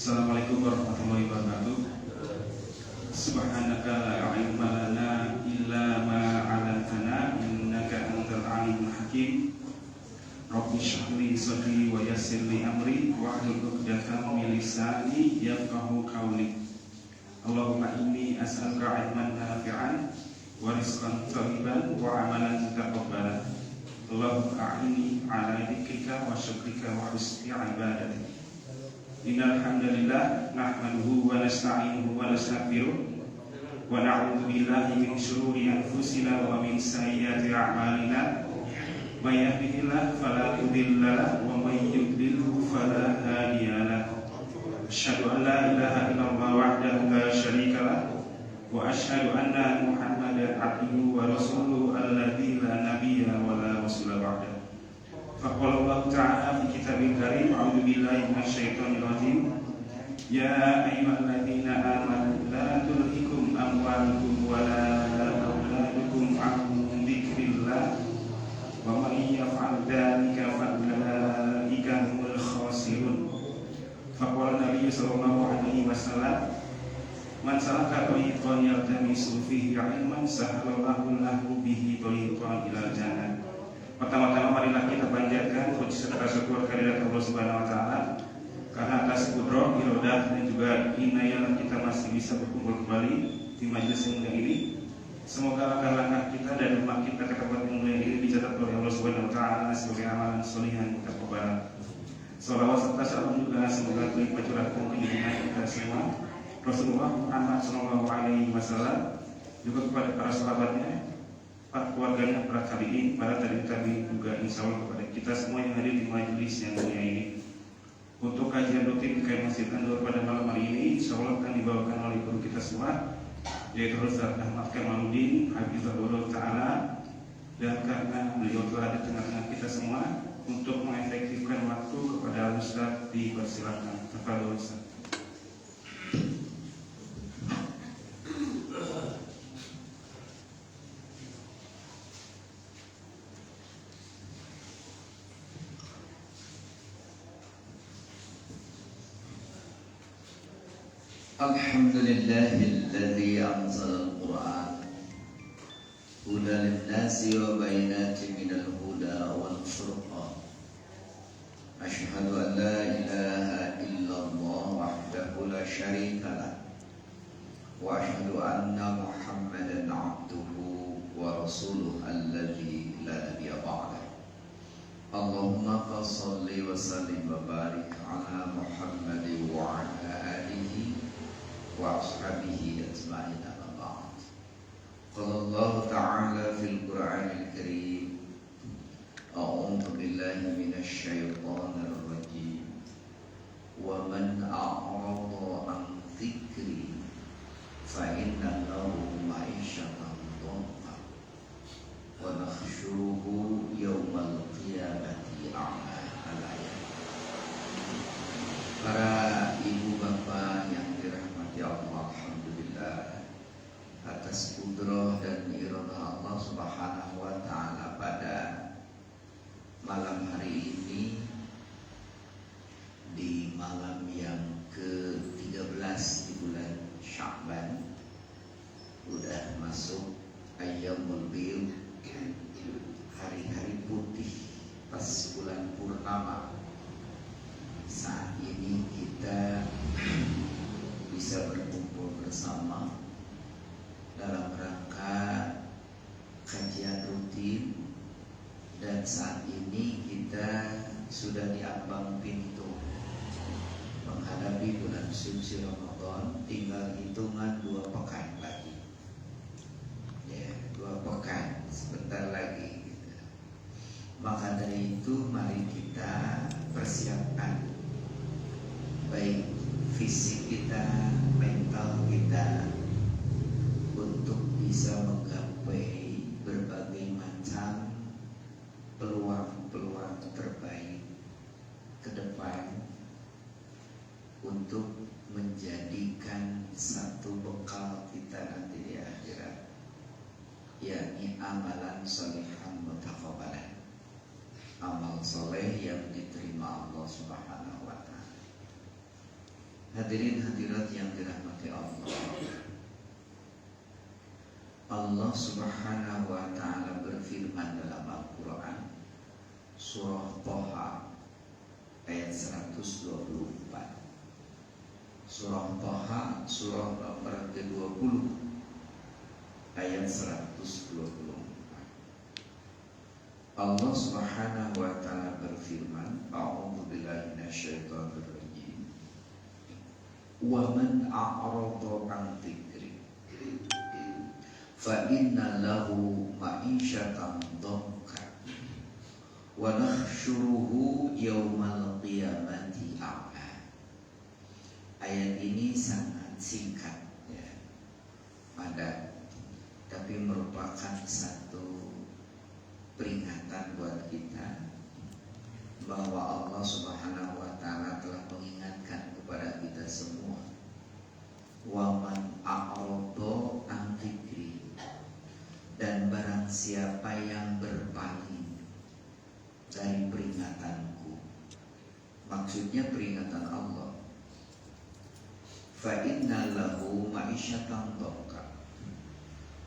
Assalamualaikum warahmatullahi wabarakatuh. Subhanaka la ilma lana illa ma 'allamtana innaka antal alimul hakim. Rabbi shrah li sadri wa yassir li amri wahlul 'uqdatam min lisani yafqahu qawli. Allahumma inni as'aluka 'ilman nafi'an wa rizqan thayyiban wa 'amalan mutaqabbalan. Allahumma a'inni 'ala dzikrika wa syukrika wa husni 'ibadatik. Innal hamdalillah nahmaduhu wa nasta'inuhu wa nastaghfiruh wa na'udzu billahi min shururi anfusina wa min sayyiati a'malina. May yahdihillahu fala mudilla lahu wa may yudlilhu fala hadiya lahu. Asyhadu an la ilaha illallah wahdahu la syarika lahu wa asyhadu anna Muhammadan abduhu wa rasuluhu alladzi la nabiyya wa la rasula ba'dahu. Faqala Allah Ta'ala fi kitabil karim, a'udzu billahi minasyaitonir rajim. Ya ayyuhalladzina amanu la tulhikum amwalukum wa la auladukum an dzikrillah wa may yaf'al dzalika fa ulaika humul khasirun. Faqala Nabi sallallahu alaihi wasallam, man salaka tariqan yaltamisu fihi 'ilman sahalallahu lahu bihi tariqan ilal jannah. Pertama-tama marilah kita panjatkan puji serta syukur kehadirat Allah Subhanahu wa taala karena atas kudrah, iradah dan juga inayah kita masih bisa berkumpul kembali di majelis yang mulia ini. Semoga langkah-langkah kita dan rumah kita ke tempat yang mulia ini dicatat oleh Allah Subhanahu wa taala sebagai amalan soleh yang kita perbuat. Salawat serta salam juga semoga terlimpah curahkan ke junjungan kita semua Rasulullah Muhammad sallallahu alaihi wasallam, juga kepada para sahabatnya, para keluarganya, para tabi'in, para tabi'in juga insya Allah kepada kita semua yang hadir di majelis yang mulia ini. Untuk kajian rutin Kiai Masjid An-Nur pada malam hari ini insya Allah akan dibawakan oleh guru kita semua, yaitu Ustaz Ahmad Kamaluddin Hafizahullah Ta'ala. Dan karena beliau telah di tengah-tengah kita semua, untuk mengefektifkan waktu kepada Ustaz dipersilakan. Tafadhol Ustaz. Alhamdulillahilladzi anzala al-Qur'an hudan lin-nasi wa bayyinatin minal huda wal furqan. Asyhadu an la ilaha illallah wahdahu la syarika lah wa asyhadu anna Muhammadan 'abduhu wa rasuluhu alladzi la nabiyya ba'dahu. Allahumma shalli wa sallim wa barik ala Muhammadin wa ala alihi wa ashabihi ajma'in, amma ba'd. Qala Allah Ta'ala fil Qur'anil Karim, a'udzu billahi minasy syaithanir rajim. Wa man a'rada an dzikri fa inna lahu ma'isyatan dhanka wa nakhshuruhu yaumal qiyamati a'ma. Al-ayat. Para ibu bapak yang dirahmati Allah, alhamdulillah atas kudrah dan iradah Allah Subhanahu wa taala pada malam hari ini, di malam yang ke-13 di bulan Sya'ban, udah masuk ayyamul bid, hari-hari putih pas bulan purnama. Saat ini kita bisa berkumpul bersama dalam rangka kajian rutin, dan saat ini kita sudah di ambang pintu menghadapi bulan suci Ramadan. Tinggal hitungan 2 pekan lagi, ya, 2 pekan sebentar lagi. Maka dari itu mari kita persiapkan baik fisik kita, mental kita, untuk bisa menggapai berbagai macam peluang-peluang terbaik ke depan untuk menjadikan satu bekal kita nanti di akhirat, yakni amalan sholihan mutaqabbalan, amal soleh yang diterima Allah Subhanahu wa ta'ala. Hadirin hadirat yang dirahmati Allah. Allah Subhanahu wa taala berfirman dalam Al-Qur'an surah Thaha ayat 124. Surah Thaha surah nomor ke-20 ayat 124. Allah Subhanahu wa taala berfirman, A'udzu billahi minasyaitonir rajim. Wa man a'rada 'an dzikri fa inna lahu ma'isyatan dhanka wa nahsyuruhu yaumal qiyamati a'ma. Ayat ini sangat singkat ya, padat, tapi merupakan satu peringatan buat kita bahwa Allah Subhanahu wa taala telah mengingatkan kepada kita semua, wa man a'rada 'an dzikri, dan barang siapa yang berpaling dari peringatanku, maksudnya peringatan Allah, fa inna lahu ma'isyatan dhanka,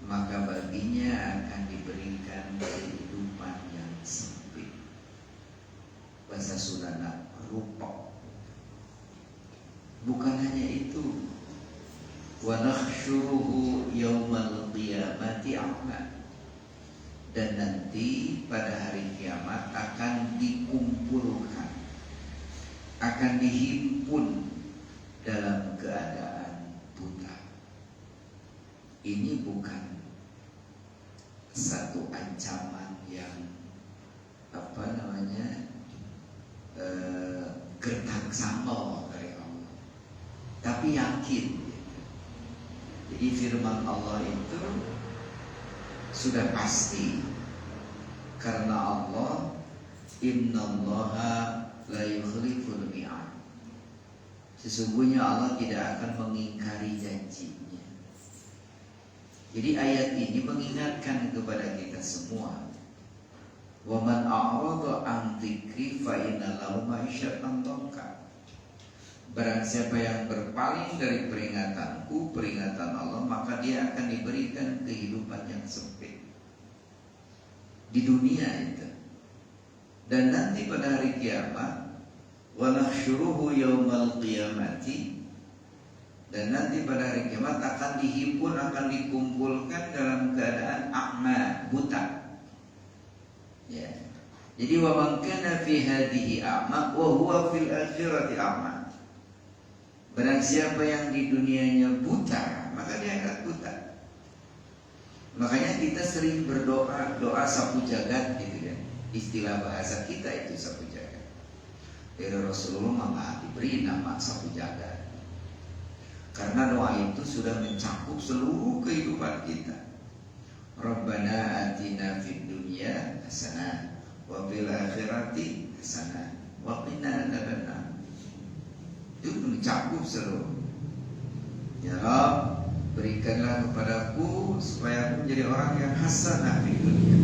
maka baginya akan diberikan kehidupan yang sempit. Bahasa Sundana rupok. Bukan hanya itu, wa nahsyuruhu yaumal qiyamati a'ma, dan nanti pada hari kiamat akan dikumpulkan, akan dihimpun dalam keadaan buta. Ini bukan satu ancaman yang gertak sambal dari Allah, tapi yakin. Jadi firman Allah itu sudah pasti, karena Allah innallaha la yukhliful mi'ad, sesungguhnya Allah tidak akan mengingkari janjinya. Jadi ayat ini mengingatkan kepada kita semua, wa man a'rada 'an dzikri fa inna lahu ma'isyatan dhanka. Barang siapa yang berpaling dari peringatanku, peringatan Allah, maka dia akan diberikan kehidupan yang sempit di dunia itu. Dan nanti pada hari kiamat, wa nahsyuruhu yaumal qiyamati, dan nanti pada hari kiamat akan dihimpun, akan dikumpulkan dalam keadaan a'ma, buta. Ya. Jadi wa man kana fi hadhihi a'ma wa huwa fil akhirati a'ma. Barang siapa yang di dunianya buta, maka dia akan buta. Makanya kita sering berdoa, doa sapu jagat gitu ya. Istilah bahasa kita itu sapu jagat. Dari Rasulullah maka diberi nama sapu jagat. Karena doa itu sudah mencakup seluruh kehidupan kita. Rabbana atina fid dunya hasanah wa fil akhirati hasanah wa qina adzabannar. Itu mencakup seluruh. Ya Rabb, berikanlah kepadaku supaya aku menjadi orang yang hasanah fid dunya.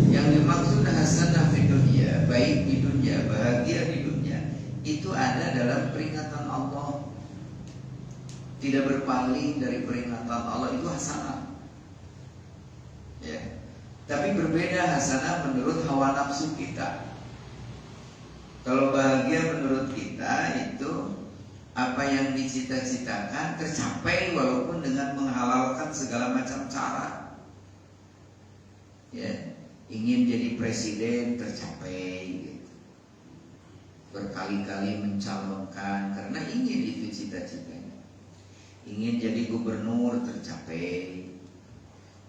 Yang dimaksud hasanah fid dunya, baik di dunia, bahagia di dunia, itu ada dalam peringatan Allah. Tidak berpaling dari peringatan Allah itu hasanah. Ya. Tapi berbeda hasanah menurut hawa nafsu kita. Kalau bahagia menurut kita itu apa yang dicita-citakan tercapai walaupun dengan menghalalkan segala macam cara. Ya, ingin jadi presiden tercapai gitu. Berkali-kali mencalonkan karena ingin itu cita-citanya. Ingin jadi gubernur tercapai.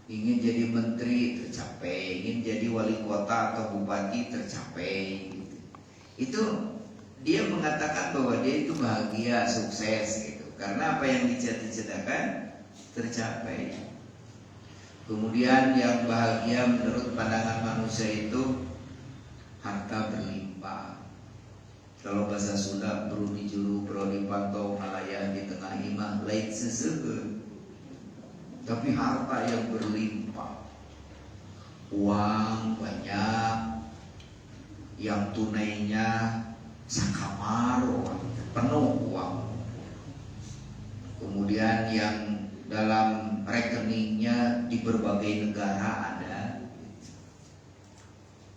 Ingin jadi menteri tercapai, ingin jadi wali kota atau bupati tercapai gitu. Itu dia mengatakan bahwa dia itu bahagia, sukses gitu. Karena apa yang dicita-citakan tercapai. Kemudian yang bahagia menurut pandangan manusia itu harta berlimpah. Kalau bahasa Sunda beruni juru, beruni pantau, malaya di tengah imah, lain seseukeun. Tapi harta yang berlimpah, uang banyak, yang tunainya sakamar, penuh uang. Kemudian yang dalam rekeningnya di berbagai negara ada.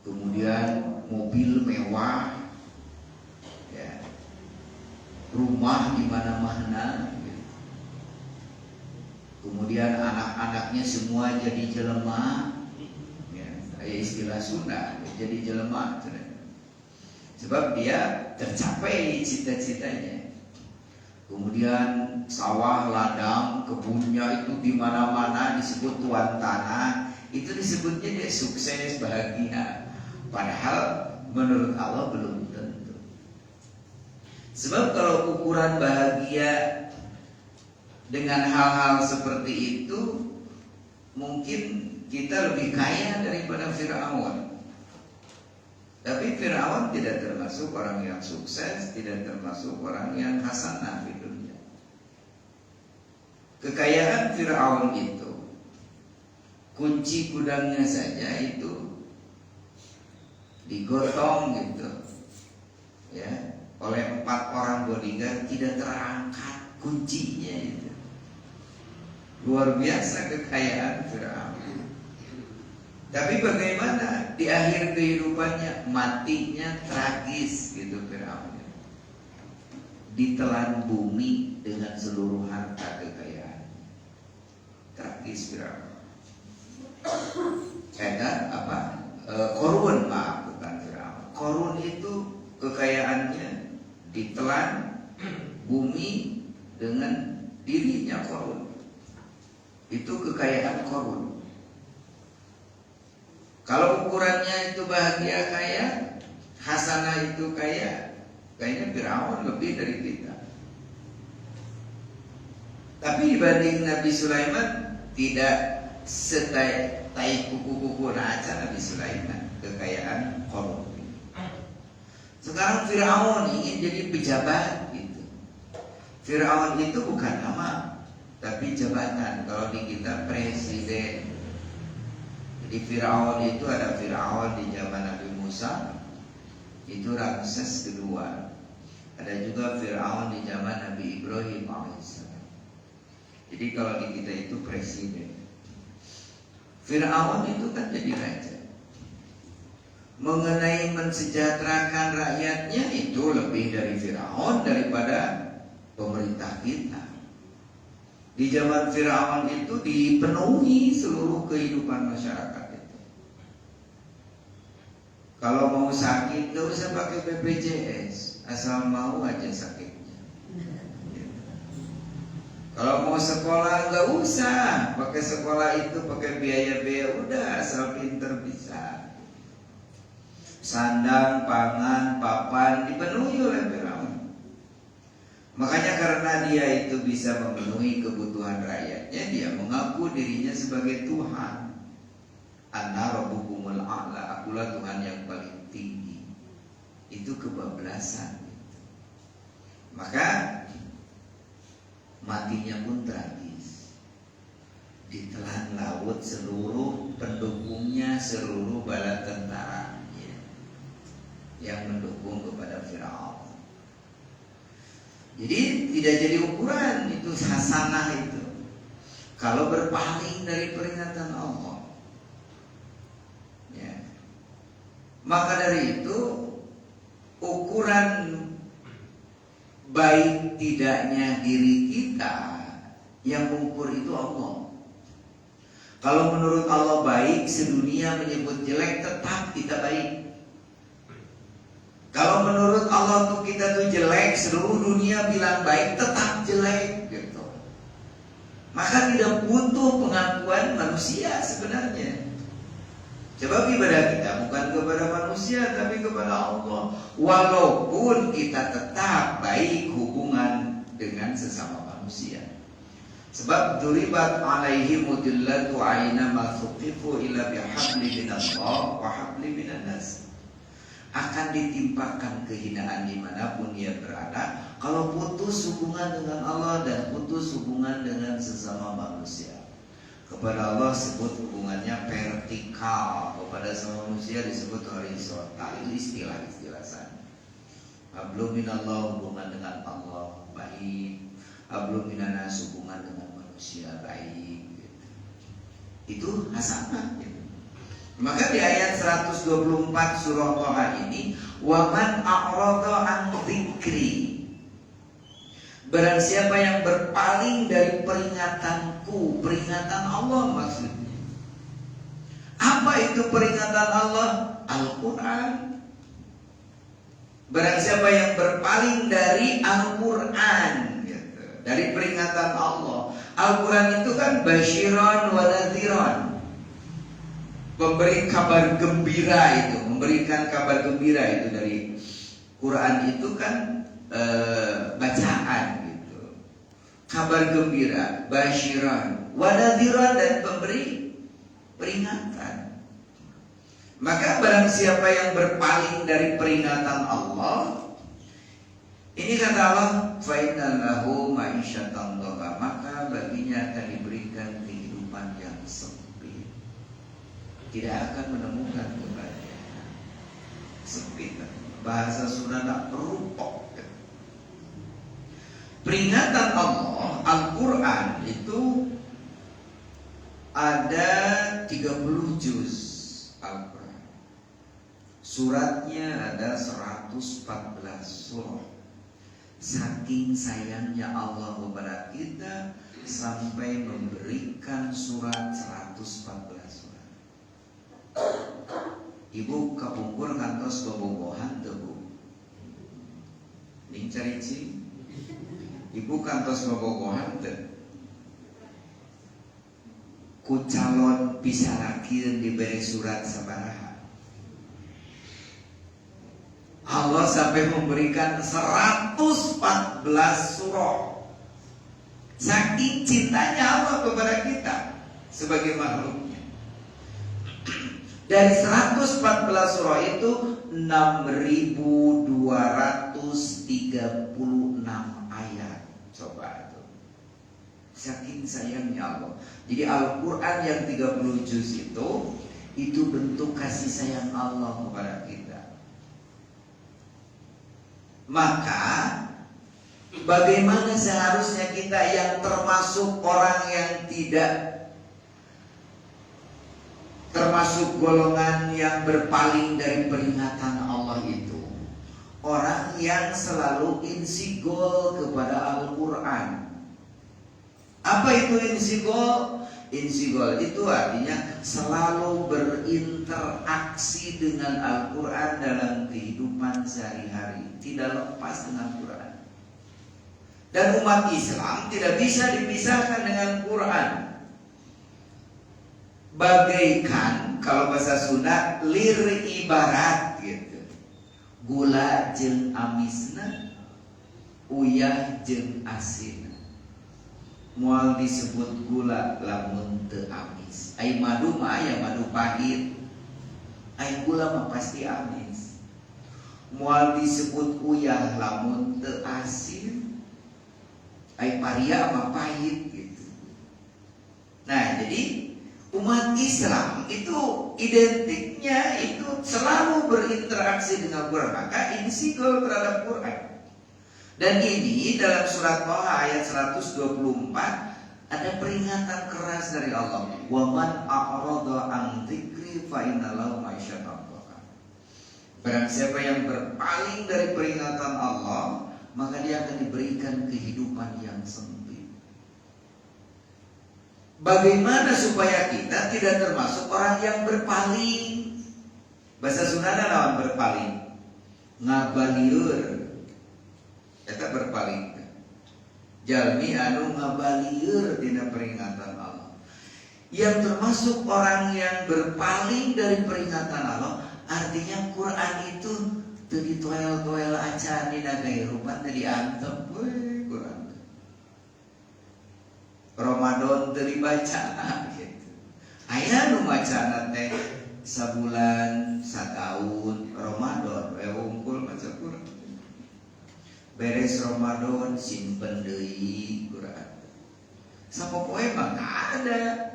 Kemudian mobil mewah, ya, rumah di mana-mana. Kemudian anak-anaknya semua jadi jelema, ya, istilah Sunda, jadi jelema. Sebab dia tercapai cita-citanya. Kemudian sawah, ladang, kebunnya itu di mana-mana disebut tuan tanah. Itu disebutnya dia sukses, bahagia. Padahal menurut Allah belum tentu. Sebab kalau ukuran bahagia dengan hal-hal seperti itu, mungkin kita lebih kaya daripada Fir'aun. Tapi Fir'aun tidak termasuk orang yang sukses, tidak termasuk orang yang hasanah di dunia. Kekayaan Fir'aun itu, kunci gudangnya saja itu digotong gitu, ya, oleh 4 orang bodyguard, tidak terangkat kuncinya itu. Luar biasa kekayaan Fir'aun. Tapi bagaimana di akhir kehidupannya, matinya tragis gitu Fir'aun. Ditelan bumi dengan seluruh harta kekayaan. Tragis Fir'aun. Korun, maaf, bukan Fir'aun. Korun itu kekayaannya ditelan bumi dengan dirinya korun. Itu kekayaan korun. Kalau ukurannya itu bahagia kaya, hasanah itu kaya, kayaknya Fir'aun lebih dari kita. Tapi dibanding Nabi Sulaiman, tidak setai kuku-kuku raja Nabi Sulaiman, kekayaan korun. Sekarang Fir'aun ingin jadi pejabat gitu. Fir'aun itu bukan nama, tapi jabatan. Kalau di kita presiden. Di Fir'aun itu ada Fir'aun di zaman Nabi Musa, itu Ramses kedua. Ada juga Fir'aun di zaman Nabi Ibrahim AS. Jadi kalau di kita itu presiden. Fir'aun itu kan jadi raja. Mengenai mensejahterakan rakyatnya itu lebih dari Fir'aun daripada pemerintah kita. Di zaman Fir'aun itu dipenuhi seluruh kehidupan masyarakat itu. Kalau mau sakit gak usah pakai BPJS, asal mau aja sakitnya. Kalau mau sekolah gak usah pakai sekolah itu, pakai biaya-biaya, udah asal pinter bisa. Sandang, pangan, papan dipenuhi oleh Fir'aun. Makanya karena dia itu bisa memenuhi kebutuhan rakyatnya, dia mengaku dirinya sebagai Tuhan. Ana rabbukumul a'la, akulah Tuhan yang paling tinggi. Itu kebablasan. Maka matinya pun tragis. Ditelan laut seluruh pendukungnya, seluruh bala tentaranya yang mendukung kepada Fir'aun. Jadi tidak jadi ukuran itu hasanah itu kalau berpaling dari peringatan Allah, ya. Maka dari itu ukuran baik tidaknya diri kita, yang mengukur itu Allah. Kalau menurut Allah baik, sedunia menyebut jelek, tetap kita baik. Kalau menurut Allah tuh kita tuh jelek, seluruh dunia bilang baik, tetap jelek gitu. Maka tidak butuh pengakuan manusia sebenarnya. Sebab ibadah kita bukan kepada manusia, tapi kepada Allah. Walaupun kita tetap baik hubungan dengan sesama manusia. Sebab duribat alaihi mudillatu aina ma thuqifu illa bihabli minallah wa habli minan nas. Akan ditimpakan kehinaan dimanapun dia berada kalau putus hubungan dengan Allah dan putus hubungan dengan sesama manusia. Kepada Allah sebut hubungannya vertikal, kepada sesama manusia disebut horizontal. Itu istilah-istilah sana. Hablum minallah, hubungan dengan Allah baik. Hablum minanas, hubungan dengan manusia baik. Itu hasanah gitu. Maka di ayat 124 surah Thaha ini, waman a'rada an dzikri, barang siapa yang berpaling dari peringatanku, peringatan Allah maksudnya. Apa itu peringatan Allah? Al-Quran. Barang siapa yang berpaling dari Al-Quran gitu, dari peringatan Allah. Al-Quran itu kan basyiran wa nadhiran, memberi kabar gembira itu, memberikan kabar gembira itu. Dari Quran itu kan bacaan gitu, kabar gembira, basyiran wa nadhiran, dan pemberi peringatan. Maka barang siapa yang berpaling dari peringatan Allah, ini kata Allah, fa inna lahu ma'isyatan dhanka, maka baginya akan diberikan kehidupan yang sempit, tidak akan menemukan kebahagiaan. Sempit, bahasa Sunda rupok. Peringatan Allah, Al-Quran itu ada 30 juz Al-Quran. Suratnya ada 114 surah. Saking sayangnya Allah kepada kita sampai memberikan surat 114 surat. Ibu kapungkur kantos bobogohan tebu. Ning carici. Ibu kantos bobogohan tebu. Ku calon bisa rakir diberi surat sabaraha. Allah sampai memberikan 114 surah. Saking cintanya Allah kepada kita sebagai makhluknya. Dari 114 surah itu 6.236 ayat. Coba itu. Saking sayangnya Allah. Jadi Al-Quran yang 30 juz itu bentuk kasih sayang Allah kepada kita. Maka bagaimana seharusnya kita yang termasuk orang yang tidak termasuk golongan yang berpaling dari peringatan Allah itu, orang yang selalu insigol kepada Al-Quran. Apa itu insigol? Insigol itu artinya selalu berinteraksi dengan Al-Quran dalam kehidupan sehari-hari, tidak lepas dengan Quran. Dan umat Islam tidak bisa dipisahkan dengan Quran. Bagaikan kalau bahasa Sunda lir ibarat gitu. Gula jeung amisna, uyah jeung asin. Moal disebut gula lamun teu amis. Ai madu mah aya madu pahit. Ai gula mah pasti amis. Moal disebut uyah lamun teu asin. Ai paria mah pahit gitu. Nah, jadi umat Islam itu identiknya itu selalu berinteraksi dengan Quran. Maka insigol terhadap Quran. Dan ini dalam surat Thaha ayat 124 ada peringatan keras dari Allah. Wa man a'rada an dzikri fa inna lahu ma'isyatan dhanka. Barang siapa yang berpaling dari peringatan Allah, maka dia akan diberikan kehidupan yang sempit. Bagaimana supaya kita tidak termasuk orang yang berpaling? Bahasa Sunda naon berpaling? Ngabalieur. Eta berpaling. Jalmi anu ngabalieur dina peringatan Allah. Yang termasuk orang yang berpaling dari peringatan Allah, artinya Quran itu teu ditoel-toel acan dina kehidupan, teu diantep we Quran. Ramadan teu dibaca gitu. Aya nu macana teh sabulan, sataun Ramadan we wungkul maca Quran. Beres Ramadan simpen deui Quran. Sapopoe mah ada.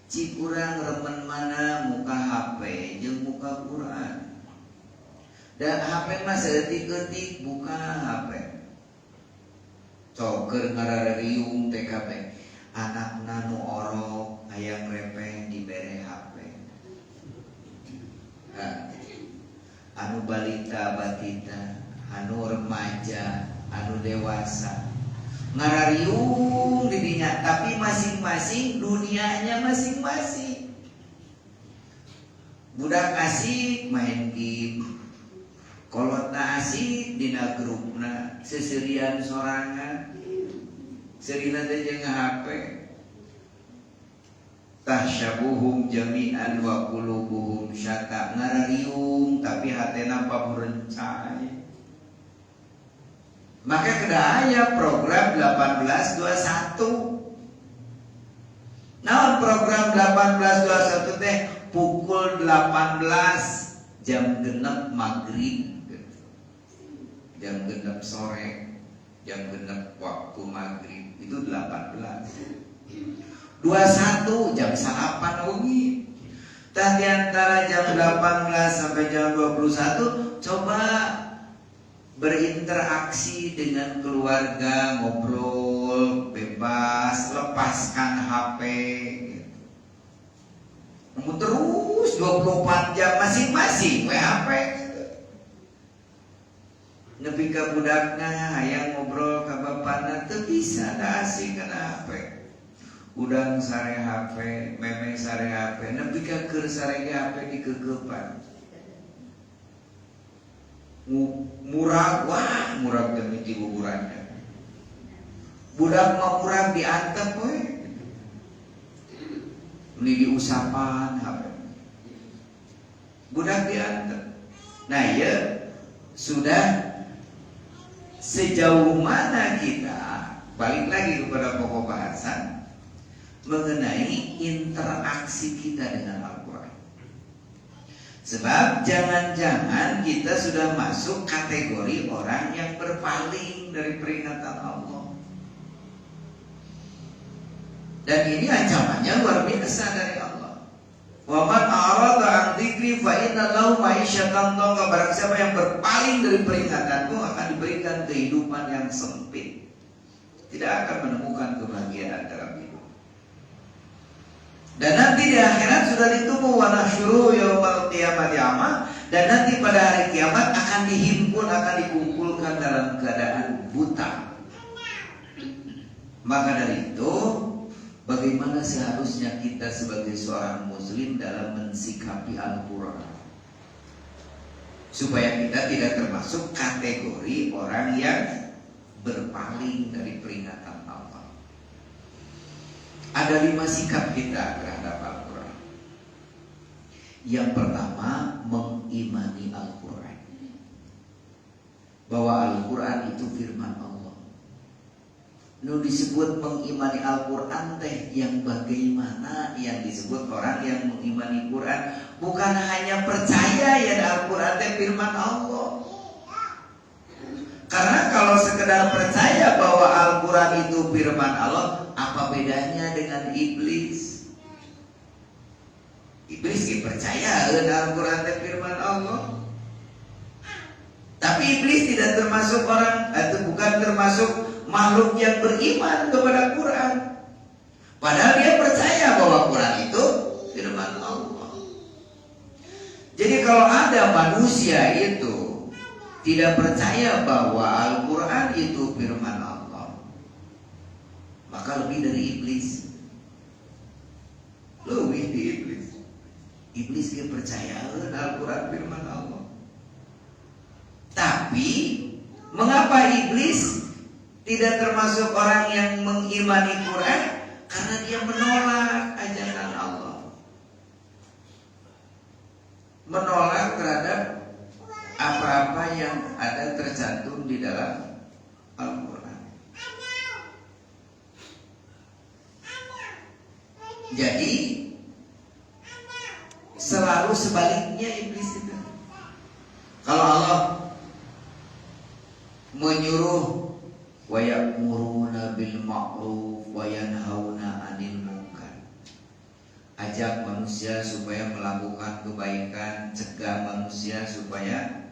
Cik urang remen mana muka HP jeung muka Quran. Dan HP mah seetik-etik buka HP. Coker ngarariung TKP. Anak nanu orok hayang repeng dibere HP. Anu balita batita, anu remaja, anu dewasa ngarariung didinya, tapi masing-masing dunianya masing-masing. Budak asik main game, kolotna asik dina grupna, seserian sorangan, serina teh jeung HP. Tahsyabuhum jami'an wa qulubuhum syata, ngarariung tapi hatena paburencay. Maka kada aya program 1821. Naon program 1821 teh? Pukul 18 jam genep maghrib, jam genep sore, jam genep waktu maghrib itu 18. 21 jam sarapan ugi. Tadi antara jam 18 sampai jam 21 coba berinteraksi dengan keluarga, ngobrol bebas, lepaskan HP gitu. Terus 24 jam masing-masing HP gitu. Nepi ka budakna hayang ngobrol ka bapana teu bisa, da asik kana HP. Udang sare HP, meme sare HP, nepi ka keur sare HP dikeukepan. Murag, wah murag demi cibuburannya. Budak mau murag diantep we. Ini diusapan HP. Budak diantep. Nah ya sudah sejauh mana kita balik lagi kepada pokok bahasan mengenai interaksi kita dengan Al-Quran. Sebab jangan-jangan kita sudah masuk kategori orang yang berpaling dari peringatan Allah. Dan ini ancamannya luar biasa dari Allah. Wa man a'rada 'an dzikri fa inna lahu ma'isyatan dhanka. Barang siapa yang berpaling dari peringatanku akan diberikan kehidupan yang sempit. Tidak akan menemukan kebahagiaan dalam hidup. Dan nanti di akhirat sudah ditunggu wa nahsyuru yaumal qiyamati a'ma, dan nanti pada hari kiamat akan dihimpun, akan dikumpulkan dalam keadaan buta. Maka dari itu, bagaimana seharusnya kita sebagai seorang muslim dalam mensikapi Al-Quran supaya kita tidak termasuk kategori orang yang berpaling dari peringatan Allah. Ada 5 sikap kita terhadap Al-Quran. Yang pertama, mengimani Al-Quran, bahwa Al-Quran itu firman Allah. Nu disebut mengimani Al-Quran teh yang bagaimana yang disebut orang yang mengimani Quran. Bukan hanya percaya ya Al-Quran teh firman Allah. Karena kalau sekedar percaya bahwa Al-Quran itu firman Allah, apa bedanya dengan iblis? Iblis dia percaya Al-Quran itu firman Allah. Tapi iblis tidak termasuk orang, atau bukan termasuk makhluk yang beriman kepada Quran. Padahal dia percaya bahwa Quran itu firman Allah. Jadi kalau ada manusia itu tidak percaya bahwa Al-Quran itu firman Allah, maka lebih dari iblis. Lebih di iblis. Iblis dia percaya Al-Quran firman Allah. Tapi mengapa iblis tidak termasuk orang yang mengimani Quran? Karena dia menolak ajaran Allah, menolak terhadap apa-apa yang ada tercantum di dalam Al-Quran. Jadi selalu sebaliknya iblis itu. Kalau Allah menyuruh wa ya'muruna bil ma'ruf wa yanhauna 'anil munkar, ajak manusia supaya melakukan kebaikan, cegah manusia supaya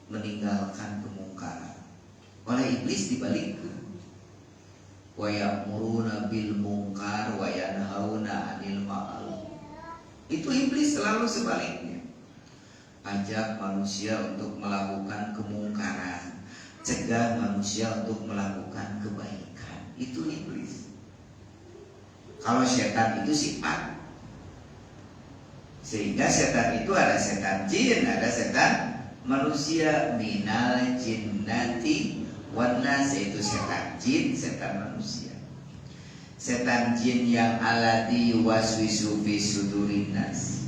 meninggalkan kemungkaran. Oleh iblis dibalikkan. Wa ya'muruna bil munkar wa yanhauna 'anil ma'ruf. Itu iblis selalu sebaliknya. Ajak manusia untuk melakukan kemungkaran, cegah manusia untuk melakukan kebaikan. Itu iblis. Kalau setan itu sifat. Sehingga setan itu ada setan jin, ada setan manusia. Minal jinnati wan nas, itu setan jin, setan manusia. Setan jin yang alladzi yuwaswisu fi sudurin nas,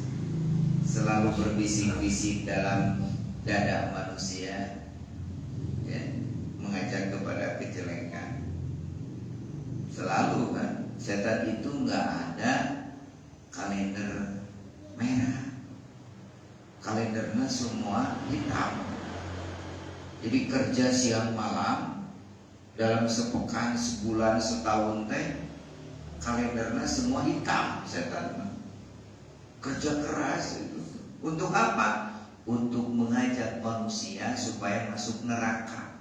selalu berbisik-bisik dalam dada manusia, ya, mengajak kepada kejelekan. Selalu kan, setan itu nggak ada kalender merah, kalendernya semua hitam. Jadi kerja siang malam dalam sepekan, sebulan, setahun teh kalendernya semua hitam. Setan kerja keras itu untuk apa? Untuk mengajak manusia supaya masuk neraka.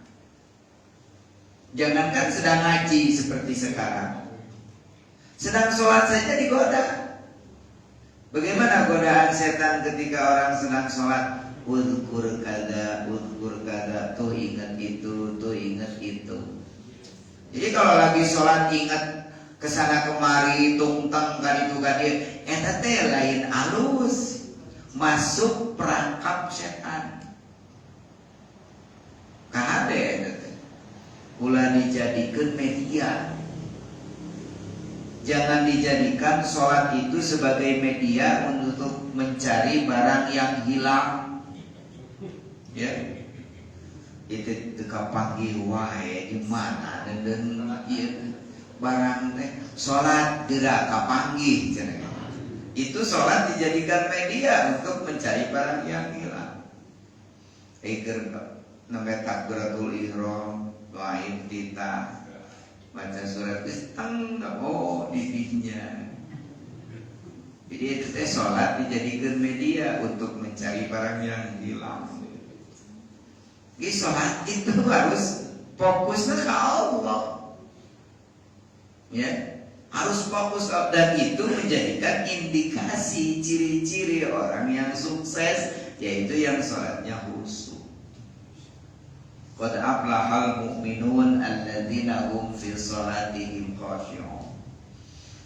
Jangankan sedang ngaji seperti sekarang, sedang sholat saja digoda. Bagaimana godaan setan ketika orang sedang sholat? Udhkur kada, tuh ingat itu, tuh ingat itu. Jadi kalau lagi sholat ingat kesana kemari, tungtang kan itu kan dia, eta teh lain alus, masuk perangkap setan. Kahade eta teh. Ulah dijadikan media. Jangan dijadikan sholat itu sebagai media untuk mencari barang yang hilang. Ya, itu teka panggil wae di mana dan iya, barang teh sholat gerak kapanggih. Itu sholat dijadikan media untuk mencari barang yang hilang. Iker namanya takbiratul ihram, lain tita baca surat istang, oh didihnya. Jadi itu teh sholat dijadikan media untuk mencari barang yang hilang. Jadi sholat itu harus fokusnya ke Allah, ya, harus fokus, dan itu menjadikan indikasi ciri-ciri orang yang sukses, yaitu yang sholatnya khusyuk. Qad aflahal mu'minun alladzina hum fi sholatihim khashi'un.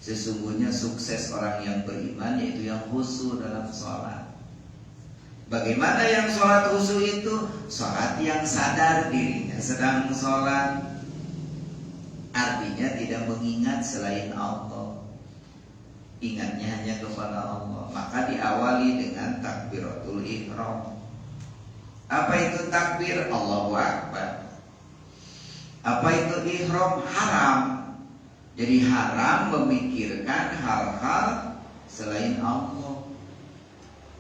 Sesungguhnya sukses orang yang beriman, yaitu yang khusyuk dalam sholat. Bagaimana yang sholat khusyuk itu? Sholat yang sadar dirinya sedang sholat, artinya tidak mengingat selain Allah, ingatnya hanya kepada Allah. Maka diawali dengan takbiratul ihram. Apa itu takbir? Allahu Akbar. Apa itu ihram? Haram. Jadi haram memikirkan hal-hal selain Allah.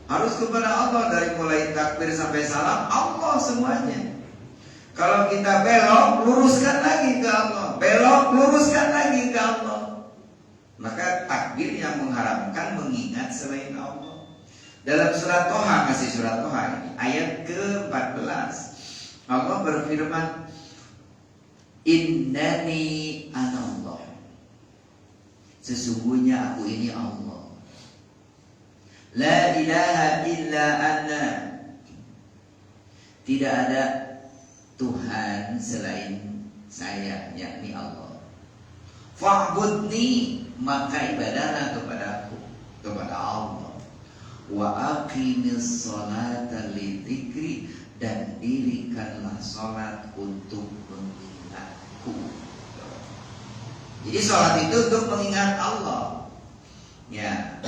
Harus kepada Allah, dari mulai takbir sampai salam Allah semuanya. Kalau kita belok, luruskan lagi ke Allah. Belok, luruskan lagi ke Allah. Maka takbir yang mengharamkan mengingat selain Allah. Dalam surat Toha, masih surat Toha ini, ayat ke-14, Allah berfirman, Innani anallah. Sesungguhnya aku ini Allah. La ilaha illa ana. Tidak ada Tuhan selain saya, yakni Allah. Fa'budni, maka ibadahlah kepadaku, kepada Allah. Wa aqimis sholata lidzikri, dan dirikanlah sholat untuk mengingatku. Jadi sholat itu untuk mengingat Allah, ya.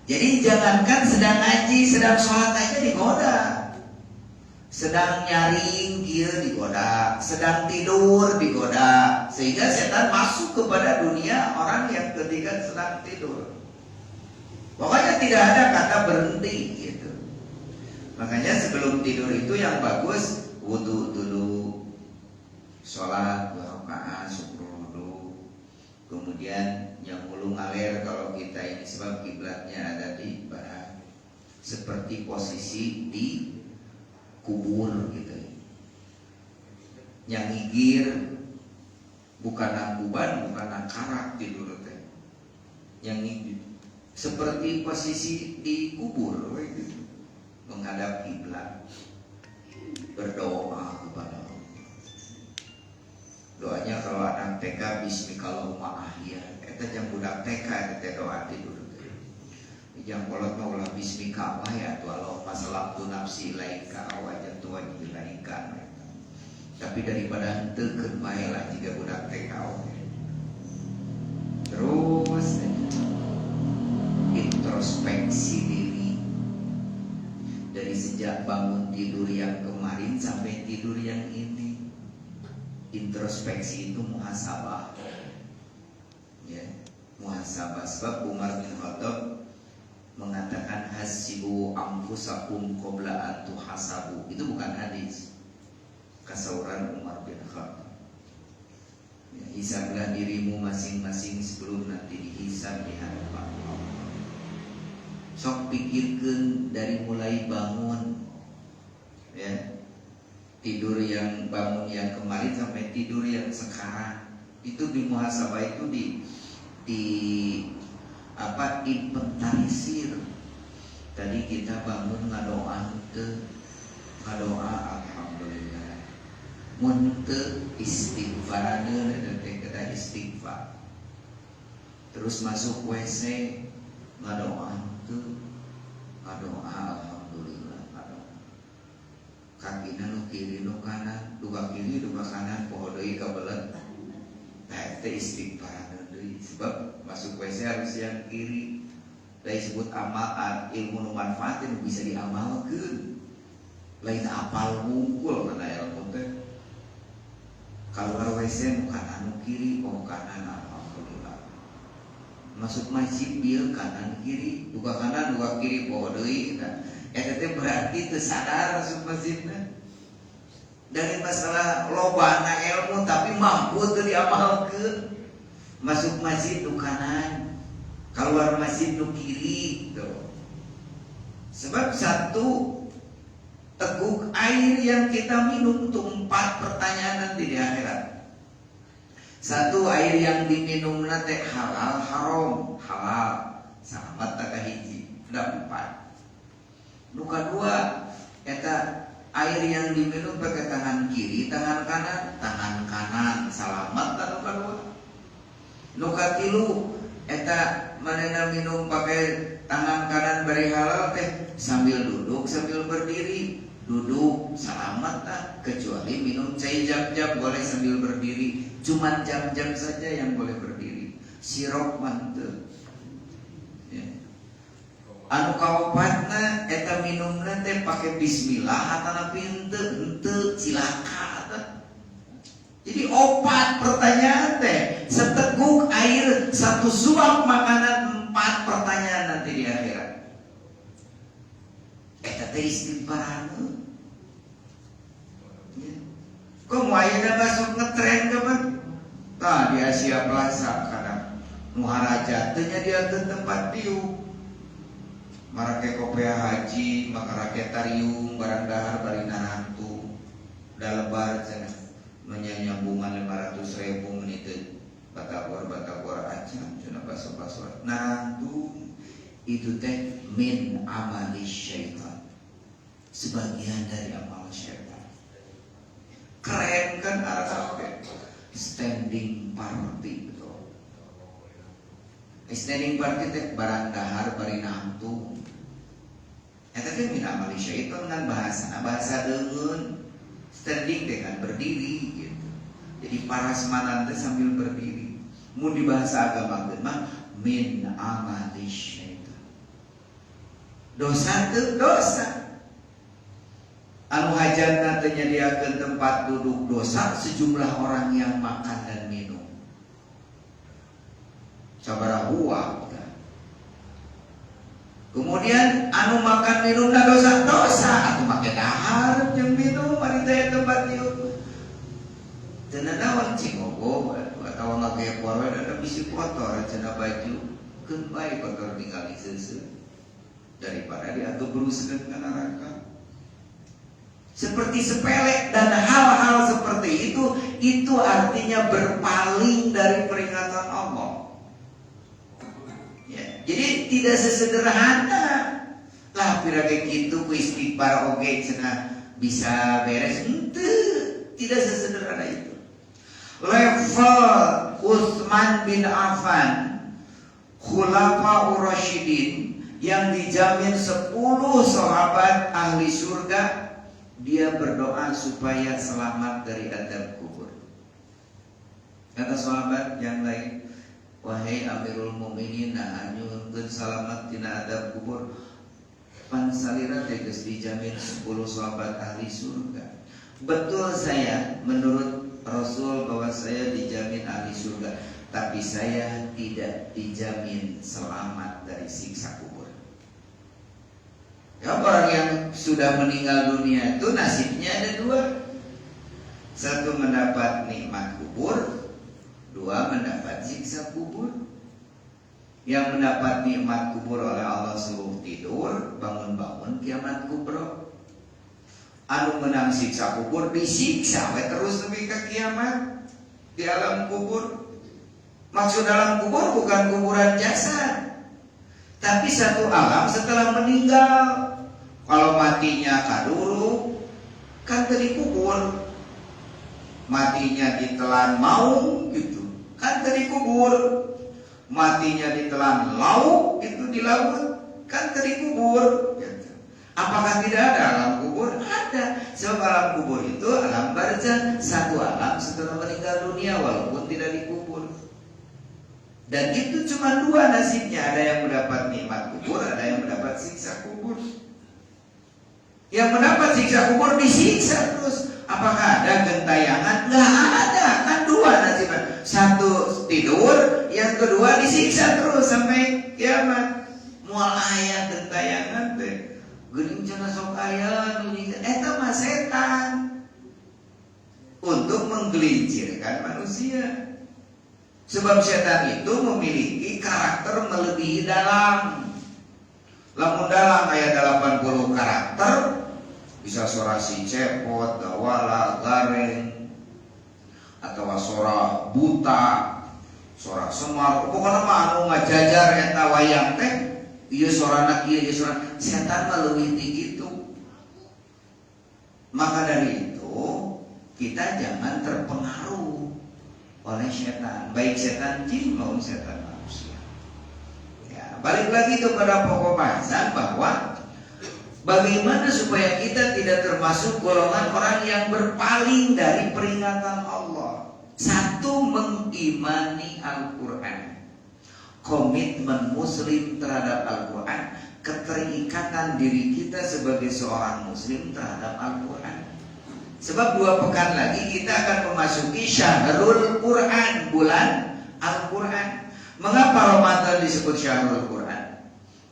Jadi jangankan sedang ngaji, sedang sholat aja digoda. Sedang nyaring dia digoda, sedang tidur digoda. Sehingga setan masuk kepada dunia orang yang ketika sedang tidur. Pokoknya tidak ada kata berhenti gitu. Makanya sebelum tidur itu yang bagus wudu dulu, sholat 2 rakaat, syukur dulu. Kemudian yang mulu ngalir kalau kita ini sebab kiblatnya ada di barat, seperti posisi di kubur gitu. Yang ngigir bukan kuban, bukan karak tidur teh. Yang ngigir seperti posisi di kubur gitu. Menghadap kiblat, berdoa kepada Allah. Doanya kalau anak TK bismikallahumma ahya, eta jang budak TK eta doa tidur. Yang kolot mau ulah bismika ya tu Allah masalah tu nafsi laika wajah tuan ilaika. Tapi daripada henteukeun bae lah jika budak TK. Terus introspeksi diri dari sejak bangun tidur yang kemarin sampai tidur yang ini. Introspeksi itu muhasabah, ya, muhasabah. Sebab Umar bin Khattab mengatakan hasibu anfusakum qabla an tuhasabu. Itu bukan hadis, kasauran Umar bin Khattab. Ya, hisablah dirimu masing-masing sebelum nanti dihisab di hadapan Allah. Sok pikirkan dari mulai bangun, ya, tidur yang bangun yang kemarin sampai tidur yang sekarang. Itu di muhasabah itu di inventarisir. Tadi kita bangun ngadoa alhamdulillah. Mun teu istighfaraneun eta istighfar. Terus masuk WC ngadoa alhamdulillah. Kakina nu kiri nu kanan, duka kiri duka kanan poho deui kabelet. Tah eta istighfar deui. Sebab masuk WC harus yang kiri. Lain disebut amal ilmu nu manfaatin bisa diamalkeun. Lain apal mungkul kana ilmu teh. Kaluar WC nu kanan nu kiri poho kanan alhamdulillah. Masuk masjid bieu kanan kiri, duka kanan duka kiri poho deui. Eta teh berarti teu sadar masuk masjidna. Dari masalah lobana ilmu tapi mampu teu diamalkeun. Masuk masjid nu kanan, keluar masjid nu kiri tuh. Sebab satu teguk air yang kita minum itu 4 pertanyaan nanti di akhirat. Satu, air yang diminum nanti halal haram. Halal selamat tak kahiji. Udah 4. Nu kadua eta air yang diminum pakai tangan kiri, tangan kanan selamat tak nu kadua. Nu katilu eta manehna minum pakai tangan kanan bari halal teh sambil duduk sambil berdiri. Duduk selamat tak, kecuali minum cai jam-jam boleh sambil berdiri. Cuman jam-jam saja yang boleh berdiri. Sirop manteu. Ya. Anu kaopatna eta minumna teh pakai bismillah atanapi henteu silakan. Jadi 4 pertanyaan teh, seteguk air, 1 suap makanan, 4 pertanyaan nanti di akhirat. Eta teh istighfar. Ya. Kok mau ayeuna masuk ngetren kapan? Tah di Asia Plaza kadang Muharaja teh nyadiakeun tempat tiup. Marake kopea haji, maka raketarium, barang dahar bari narantu. Da lebar cenah. Menyambungan 500.000 menit batagor aja cuna baso-baso. Nah itu teh min amali syaitan, sebagian dari amal syaitan. Keren kan arah standing party betul. Standing party teh barang dahar bari nantu. Eta teh min amali syaitan kan bahasa deungeun. Standing dengan berdiri gitu. Jadi parasmanan teh sambil berdiri. Mun di bahasa agama mah min amali syaitan. Dosa teu dosa. Anu hajatna teh nyadiakeun tempat duduk dosa sejumlah orang yang makan dan minum. Sabaraha uang. Kemudian anu makan minumna dosa-dosa, anu make dahar jeung minum ari teh tempat ieu. Teu nanaon cigogo atawa ngage poe da bisi kotor cenah baju keun bae kotor ningali seuseuh daripada diatuh beruskeun ka neraka. seperti sepele, dan hal-hal seperti itu artinya berpaling dari peringatan Allah. Ya, jadi tidak sesederhana lah pira gitu ku istighfar oge cenah bisa beres. Tidak sesederhana itu. Level Utsman bin Affan, Khulafaur Rasyidin, yang dijamin 10 sahabat ahli surga, dia berdoa supaya selamat dari azab kubur. Kata sahabat yang lain, wahai Amirul Mukminin, anyunkeun salamet tina azab kubur. Pan salira tegas dijamin 10 sahabat ahli surga. Betul saya, menurut Rasul bahwa saya dijamin ahli surga, tapi saya tidak dijamin selamat dari siksa kubur. Ya, orang yang sudah meninggal dunia itu nasibnya ada 2. Satu mendapat nikmat kubur, 2 mendapat siksa kubur. Yang mendapat nikmat kubur oleh Allah suruh tidur, bangun-bangun kiamat kubro. Anu menang siksa kubur disiksa terus sampai ke kiamat di alam kubur. Maksud alam kubur bukan kuburan jasad, tapi satu alam setelah meninggal. Kalau matinya kaduru kan dari kubur, matinya ditelan maung gitu kan dari kubur, matinya ditelan lauk itu di laut kan dari kubur gitu. Apakah tidak ada alam kubur? Ada. Sebab alam kubur itu alam barzakh, satu alam setelah meninggal dunia walaupun tidak dikubur. Dan itu cuma 2 nasibnya, ada yang mendapat nikmat kubur, ada yang mendapat siksa kubur. Yang mendapat siksa kubur disiksa terus. Apakah ada gentayangan? Nggak ada, kan 2 nasibnya. Satu tidur, yang kedua disiksa terus sampai kiamat. Mual aya gentayangan teh. Geuning cenah sok aya nu eta mah setan untuk menggelincirkan manusia. Sebab setan itu memiliki karakter melebihi dalam. Lamun dalam aya 80 karakter, bisa suara si cepot, dawala, gareng, atau suara buta, suara semar. Pokoknya mah anu ngajajar eta wayang teh, ieu sorana kieu, ieu sorana. Setan mah leuwih tinggi itu. Maka dari itu kita jangan terpengaruh oleh setan, baik setan jin maupun setan manusia. Ya, balik lagi kepada pokok bahasan bahwa bagaimana supaya kita tidak termasuk golongan orang yang berpaling dari peringatan Allah. Satu, mengimani Al-Quran, komitmen muslim terhadap Al-Quran, keterikatan diri kita sebagai seorang muslim terhadap Al-Quran. Sebab 2 pekan lagi kita akan memasuki Syahrul Quran, bulan Al-Quran. Mengapa Ramadan disebut Syahrul Quran?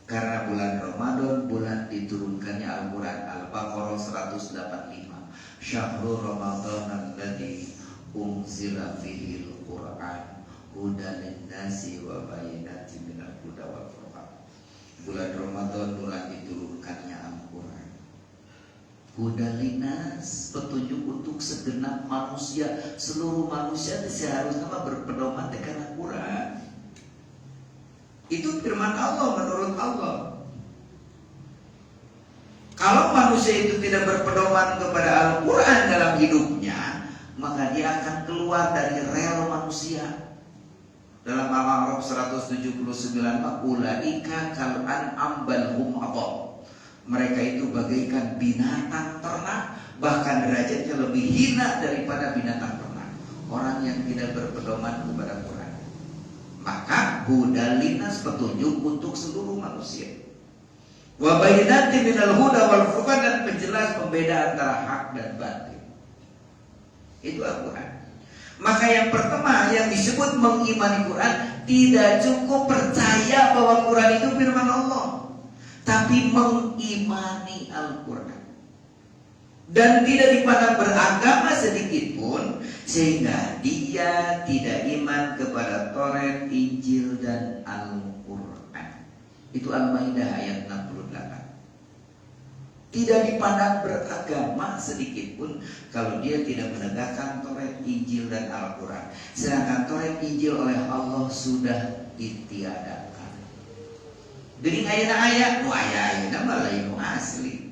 Karena bulan Ramadan bulan diturunkannya Al-Quran. Al-Baqarah 185. Syahrul Ramadan alladzi unzila fihil Quran hudan lin-nasi wa bayyinatin minal huda wal furqan. Bulan Ramadan bulan diturunkannya Al-Quran. Hudan linnas, petunjuk untuk segenap manusia. Seluruh manusia seharusnya berpedoman dengan Al-Quran. Itu firman Allah menurut Allah. Kalau manusia itu tidak berpedoman kepada Al-Quran dalam hidupnya, maka dia akan keluar dari rel manusia. Dalam Al-A'raf 179, ulaika kal an'am bal hum adall. Mereka itu bagaikan binatang ternak, bahkan derajatnya lebih hina daripada binatang ternak. Orang yang tidak berpedoman kepada Quran. Maka hudan linnas, petunjuk untuk seluruh manusia. Wa bayyinatin minal huda wal furqan, dan penjelas pembeda antara hak dan batil. Itu Al-Quran. Maka yang pertama yang disebut mengimani Quran, tidak cukup percaya bahwa Quran itu firman Allah, tapi mengimani Al-Quran. Dan tidak dipandang beragama sedikit pun, sehingga dia tidak iman kepada Taurat, Injil, dan Al-Quran. Itu Al-Maidah ayat 68. tidak dipandang beragama sedikit pun kalau dia tidak menegakkan Taurat, Injil dan Al-Quran. Sedangkan Taurat, Injil oleh Allah sudah ditiadakan. Jadi ayat-ayat, ayat-ayat malah yang asli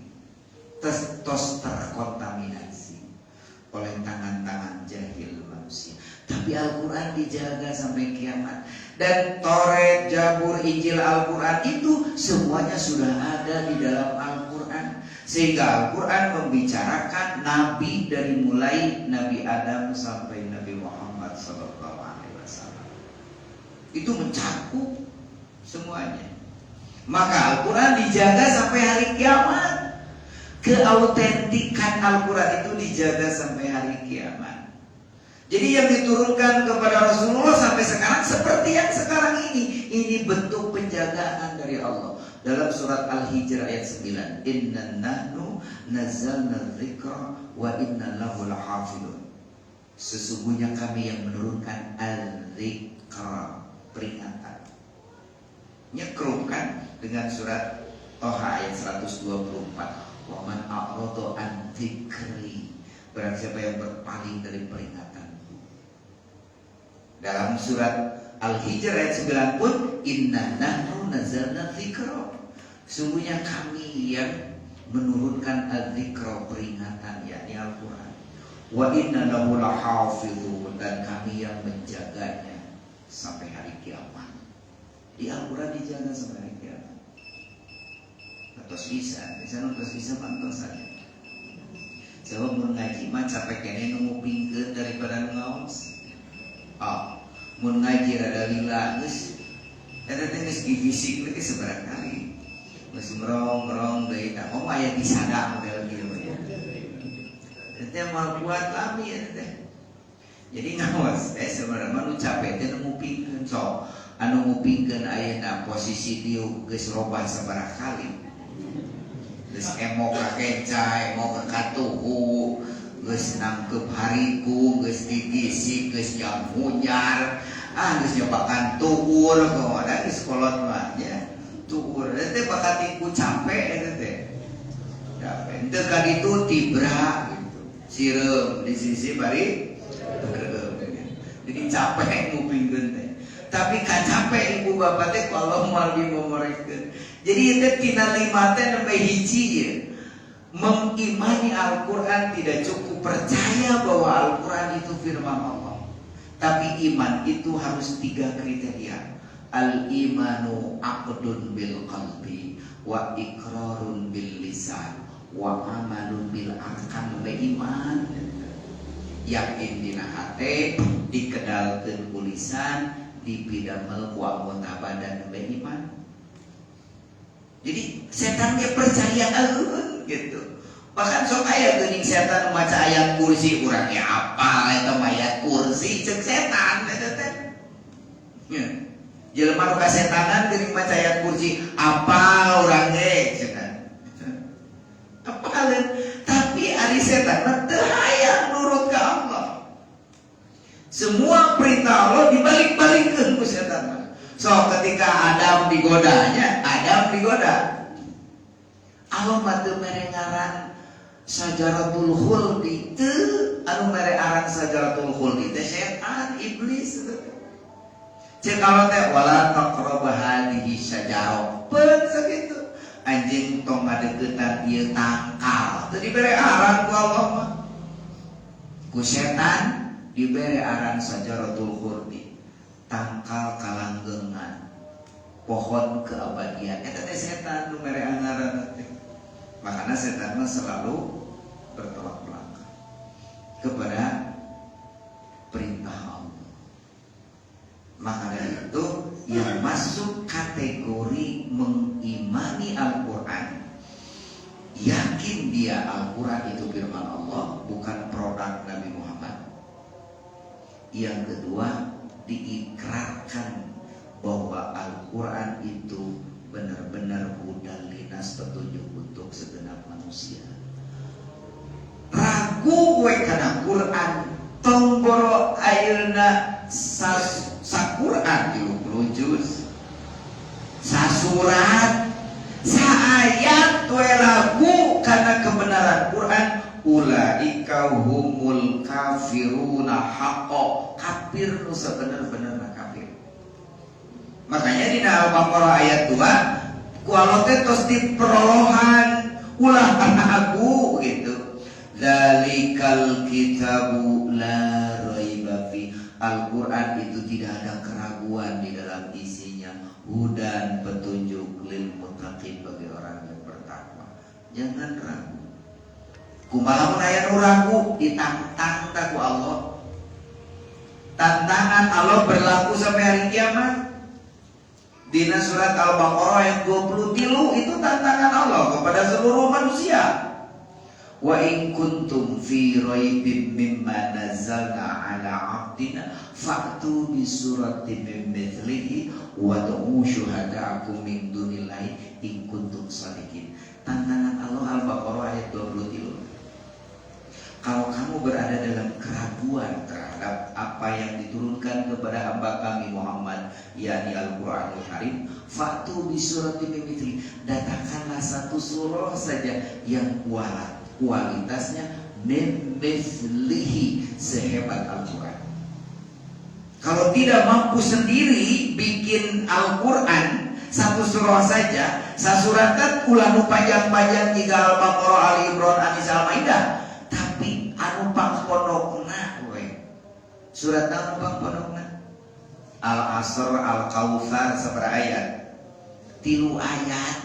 tos terkontaminasi oleh tangan-tangan jahil manusia. Tapi Al-Quran dijaga sampai kiamat. Dan Taurat, Zabur, Injil, Al-Quran itu semuanya sudah ada di dalam Al-Quran. Sehingga Al-Quran membicarakan Nabi dari mulai Nabi Adam sampai Nabi Muhammad SAW. Itu mencakup semuanya. Maka Al-Quran dijaga sampai hari kiamat. Keautentikan Al-Quran itu dijaga sampai hari kiamat. Jadi yang diturunkan kepada Rasulullah sampai sekarang seperti yang sekarang ini. Ini bentuk penjagaan dari Allah. Dalam surat Al-Hijr ayat 9. Inna nahnu nazzalna dzikra wa inna lahu lahafidun. Sesungguhnya kami yang menurunkan al-dzikra, peringatan. Nyekrumkan dengan surat Toha ayat 124. Wa man a'rada an dzikri. Barang siapa yang berpaling dari peringatanku. Dalam surat Al-Hijr ayat 9 pun inna nahnu nazzalna dzikra. Sungguhnya kami yang menurunkan al-dzikra, peringatan, yakni Al-Quran. Wa inna lahu lahafidun, dan kami yang menjaganya sampai hari kiamat. Di Al-Quran dijaga sampai hari kiamat. Atas bisa mantos saja. Saya mau ngaji mah capek kene nunggu pingkeun daripada ngaos. Mun ngaji rada lila geus eta teh geus fisik lagi seberapa kali. Geus merong deui tah mah aya disada model kieu ya. Teh mal kuat lami ya teh. Jadi ngaos sebenarnya nu capek teh nunggu pingkeun sok anu ngupingkeun ayeuna posisi dieu geus robah sabaraha kali. Geus emok ka kencai, emok ka katuhu, geus nangkep hariku, geus digisi, geus jam munyar, geus nyobakan tuur, kok ada geus kolot mah nya. Tuur teh bakat iku capek eta teh. Capek. Teu ka ditu tibra gitu. Sireum di sisi bari berem. Jadi capek ngupingkeun teh. Tapi kan capek ibu bapak teh kalau mau dimomorekeun. Jadi itu tina lima teh nembe hiji ya. Mengimani Al-Quran tidak cukup percaya bahwa Al-Quran itu firman Allah. Tapi iman itu harus 3 kriteria. Al-imanu aqdun bil qalbi wa iqrarun bil lisan wa amalun bil arkan. Iman yakin dina hate, dikedalkeun ku lisan, dipidamel ku anggota badan iman. Jadi setan dia percaya gitu. Bahkan sok aya geuning setan maca ayat kursi urang ge apal eta ayat kursi cek setan eta teh. Ya. Jelema nu kasetanan geuning maca ayat kursi apal urang ge cenah. Apaleun tapi ari setan mah teu hayang nurut ka Allah. Semua perintah Allah dibalik-balikkeun ku setan. So ketika Adam digoda. Allah mah teu mere ngaran Sajaratul Khuldi, teu anu mere aran Sajaratul Khuldi teh setan, iblis. Cek kalau teh wala taqrabu hadhihi syajarah. Beun sakitu. Anjing tong ngadeuketan ieu tangkal. Teu dibere aran ku Allah mah. Ku setan dibere aran Sajaratul Khuldi. Tangkal kalanggengan, pohon keabadian. Eta teh setan nu mere angaran teh. Makanya setan mah selalu bertolak belakang kepada perintah Allah. Maka dari itu yang masuk kategori mengimani Al-Quran, yakin dia Al-Quran itu firman Allah, bukan produk Nabi Muhammad. Yang kedua, diikrarkan bahwa Al-Quran itu benar-benar hudan linas, petunjuk untuk segenap manusia. Ragu we kana Quran tongboro ayeuna sa-Quran 30 juz, sasurat, saayat we ragu kana haqqo, kafir nu sebener-benerna kafir. Makanya di Al-Baqarah ayat 2 ku Allah teh tos diperolohan ulah aku gitu. Dzalikal kitabu la raiba fi. Al-Qur'an itu tidak ada keraguan di dalam isinya, hudan petunjuk lil muttaqin bagi orang yang bertakwa. Jangan ragu. Kumaha mun aya nu ragu ditantang ku Allah. Tantangan Allah berlaku sampai hari kiamat. Dina surat Al-Baqarah ayat 23 itu tantangan Allah kepada seluruh manusia. Wa in kuntum fi raibin mimma nazzalna ala 'abdina fa'tu bi suratin min mithlihi wad'u syuhada'akum min dunillahi in kuntum shadiqin. Tantangan Allah Al-Baqarah ayat 23. Kalau kamu berada dalam keraguan terhadap apa yang diturunkan kepada hamba kami Muhammad, yakni Al-Qur'anul Karim, fa'tu bi suratin min mithlihi, datangkanlah satu surah saja yang kualitasnya min mithlihi, sehebat Al-Qur'an. Kalau tidak mampu sendiri bikin Al-Qur'an satu surah saja, sasuratan ulah nu panjang-panjang jika Al-Baqarah, Ali Imran, An-Nisa, Al-Maidah, tapi anu pangpondokna we. Surat anu pangpondokna Al-Asr, Al-Kautsar sabaraha ayat? 3 ayat.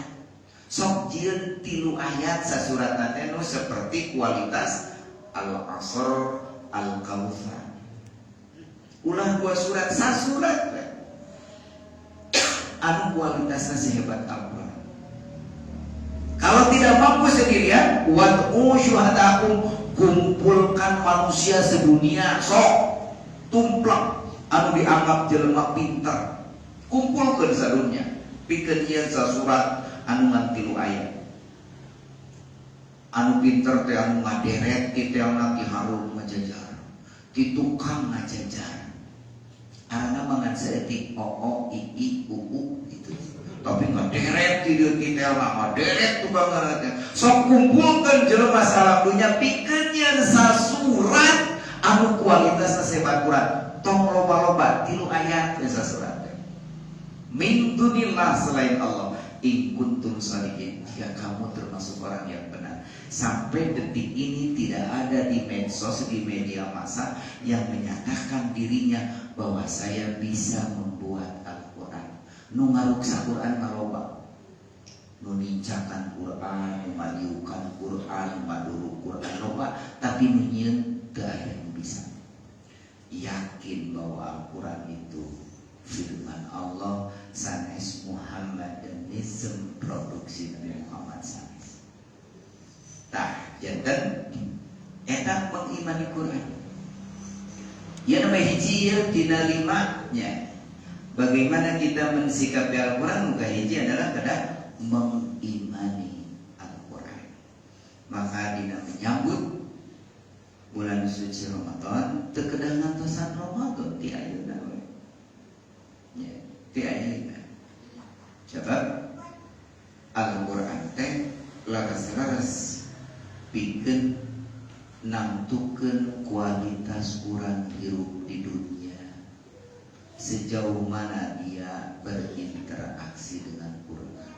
Sok jieun 3 ayat sasuratan teh nu seperti kualitas Al-Asr, Al-Kautsar. Ulah 2 surat sasurat we. Anu kualitasnya sehebat Al-Qur'an. Kalau tidak mampu sendirian, wad'u syuhadakum, kumpulkan manusia sedunia, sok tumplak anu dianggap jelema pintar, kumpulkeun sadunya pikeun ieu sasurat anu ngan 3 ayat. Anu pintar teh anu ngaderet ti teona ti harum ngajajar, ti tukang ngajajar. Arana mangan saeutik oo, ii, uu gitu. Tapi ngaderet ti dieu ti teona ngaderet tukang ngajajar. Sok kumpulkeun jelema saladunya pikeun ieu sasurat anu kualitasna sebat Quran. Tong loba-loba 3 ayat we sasurat. Min dunillah, selain Allah. In kuntum shadiqin, jika kamu termasuk orang yang benar. Sampai detik ini tidak ada di medsos, di media massa yang menyatakan dirinya bahwa saya bisa membuat Al-Quran. Nu ngaruksa Quran maroba, nu nincakan Quran, nu madiukan Quran, nu maduru Quran loba, tapi nu nyieun teu aya nu bisa. Yakin bahwa Al-Quran itu firman Allah, sanes Muhammad dan nisem produksi Nabi Muhammad sanes. Tah, janten eta mengimani Quran. Ya nama hiji dina 5-nya. Bagaimana kita mensikapi Al-Quran? Muka hiji adalah kedah mengimani Al-Quran. Maka dina menyambut bulan suci Ramadan, teu kedah ngantosan Ramadan ti ayeuna we. Ya, ti ayeuna. Sebab Al-Quran teh laras-laras pikeun namtukeun kualitas urang hirup di dunia, sejauh mana dia berinteraksi dengan Quran.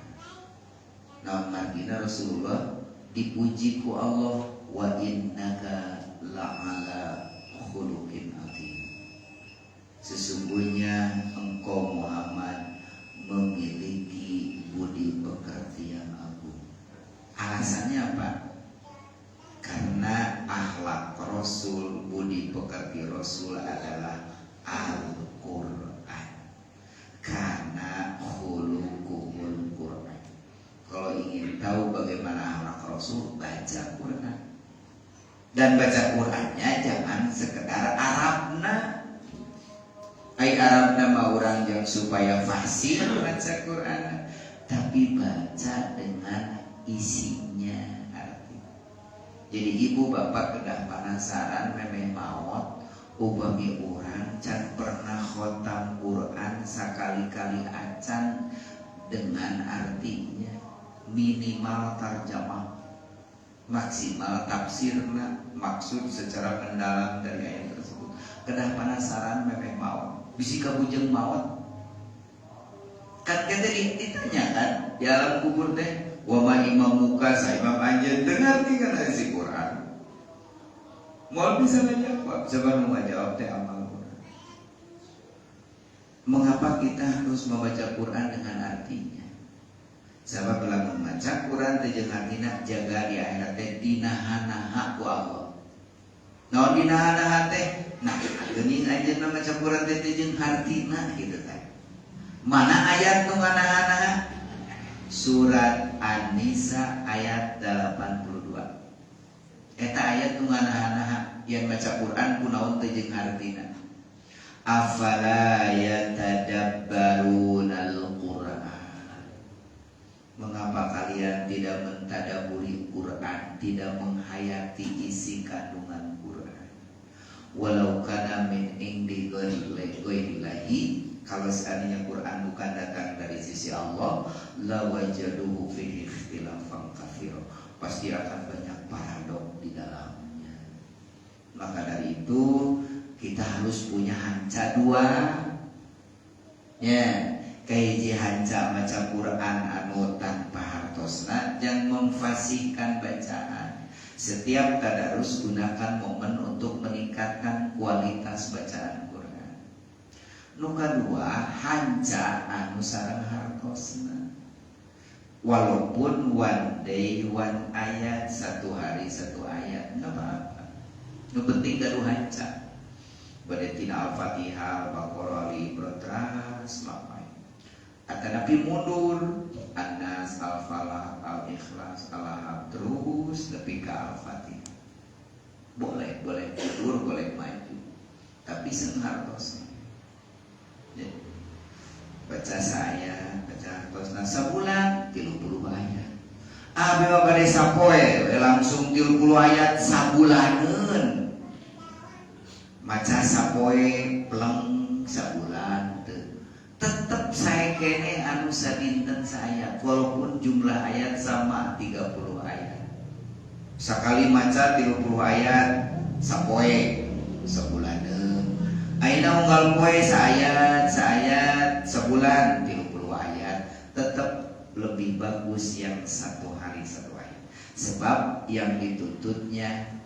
Nah, margina Rasulullah dipuji ku Allah, wa innaka la'ala khuluqin adzim. Sesungguhnya engkau Muhammad memiliki budi pekerti yang agung. Alasannya apa? Karena akhlak Rasul, budi pekerti Rasul adalah Al-Quran. Karena khuluquhul Quran. Kalau ingin tahu bagaimana akhlak Rasul, baca Quran. Dan baca Qurannya jangan sekedar Arabna. Ai Arabna mah orang yang supaya fasih baca Quran, tapi baca dengan isinya. Jadi ibu bapak kedah penasaran memeh maot upami urang can pernah khotam Quran sakali-kali acan dengan artinya, minimal tarjamah, maksimal tafsirna, maksud secara mendalam dari ayat tersebut. kedah penasaran mepeh maot bisi kabujeng maot kan kita ditanya kan di alam kubur teh wa ma imamuka sa imam anjeun dengar tinggal isi Quran mau bisa ngajawab coba nu ngajawab teh amal Quran. Mengapa kita harus membaca Quran dengan artinya? Sebab bila membaca Quran teh jeung artina jaga di akhirat teh dinaha-naha ku Allah. Naon dinaha-naha teh? Nah, geuning anjeun membaca Quran teh jeung hartina gitu teh. Mana ayat nu nganaha-naha? Surat An-Nisa ayat 82. Eta ayat nu nganaha-naha yang baca Quran kunaon teh jeung hartina. Afala yatadabbarunal Qur'an. Mengapa kalian tidak mentadaburi Quran, tidak menghayati isi kandungan Quran? Walau kana min indi ghairillahi, kalau seandainya Quran bukan datang dari sisi Allah, la wajaduhu fihi ikhtilafan katsira, pasti akan banyak paradok di dalamnya. Maka dari itu kita harus punya hanca dua, ya, kahiji hanca maca Quran anu tanpa hartosna, yang memfasihkan bacaan. Setiap tadarus gunakan momen untuk meningkatkan kualitas bacaan Quran. Nu kadua hanca anu sareng hartosna. Walaupun one day one ayat, satu hari satu ayat, nggak apa-apa. Nu penting gaduh hanca. Badetina Al-Fatihah, Al-Baqarah, Al-Imran teras mamai. Atanapi mundur An-Nas, Al-Falah, Al-Ikhlas, Al-Ahab terus tapi ke Al-Fatihah. Boleh mundur, boleh maju. Tapi senhartosnya. Baca saya, baca hartosna sabulan 30 ayat. Abi bade sapoe langsung 30 ayat sabulaneun. Maca sapoe peleng sabulan tetep saya kene anu sadinten saya walaupun jumlah ayat sama 30 ayat. Sakali maca 30 ayat sapoe sabulaneun. Ayeuna unggal poe saayat sebulan 30 ayat, tetap lebih bagus yang satu hari satu ayat. Sebab yang dituntutnya